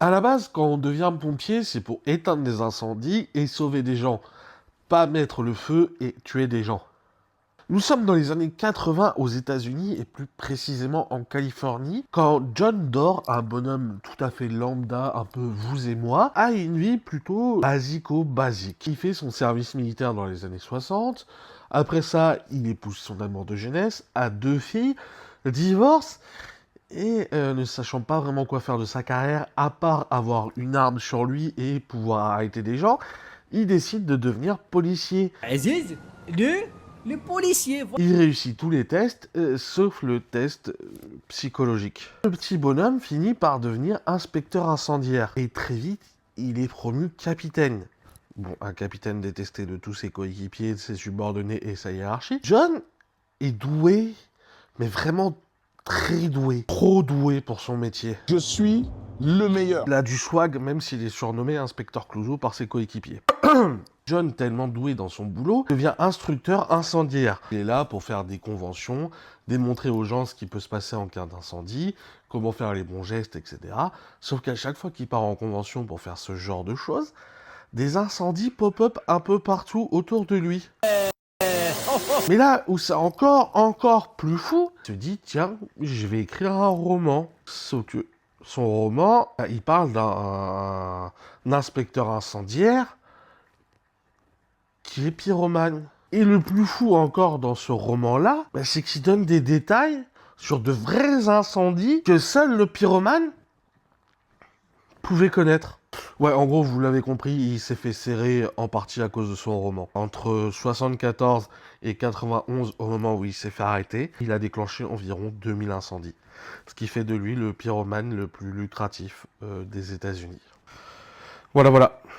À la base, quand on devient pompier, c'est pour éteindre des incendies et sauver des gens, pas mettre le feu et tuer des gens. Nous sommes dans les années 80 aux États-Unis et plus précisément en Californie, quand John Doerr, un bonhomme tout à fait lambda, un peu vous et moi, a une vie plutôt basico-basique. Il fait son service militaire dans les années 60, après ça, il épouse son amour de jeunesse, a 2 filles, divorce, et ne sachant pas vraiment quoi faire de sa carrière, à part avoir une arme sur lui et pouvoir arrêter des gens, il décide de devenir policier. Aziz, le policier. Il réussit tous les tests, sauf le test psychologique. Le petit bonhomme finit par devenir inspecteur incendiaire. Et très vite, il est promu capitaine. Bon, un capitaine détesté de tous ses coéquipiers, de ses subordonnés et sa hiérarchie. John est doué, mais vraiment très doué. Trop doué pour son métier. Je suis le meilleur. Il a du swag, même s'il est surnommé Inspecteur Clouseau par ses coéquipiers. John, tellement doué dans son boulot, devient instructeur incendiaire. Il est là pour faire des conventions, démontrer aux gens ce qui peut se passer en cas d'incendie, comment faire les bons gestes, etc. Sauf qu'à chaque fois qu'il part en convention pour faire ce genre de choses, des incendies pop-up un peu partout autour de lui. Mais là où c'est encore plus fou, il se dit, tiens, je vais écrire un roman. Sauf que son roman, il parle d'un inspecteur incendiaire qui est pyromane. Et le plus fou encore dans ce roman-là, c'est qu'il donne des détails sur de vrais incendies que seul le pyromane pouvait connaître. Ouais, en gros, vous l'avez compris, il s'est fait serrer en partie à cause de son roman. Entre 74 et 91, au moment où il s'est fait arrêter, il a déclenché environ 2000 incendies. Ce qui fait de lui le pyromane le plus lucratif des États-Unis. Voilà, voilà.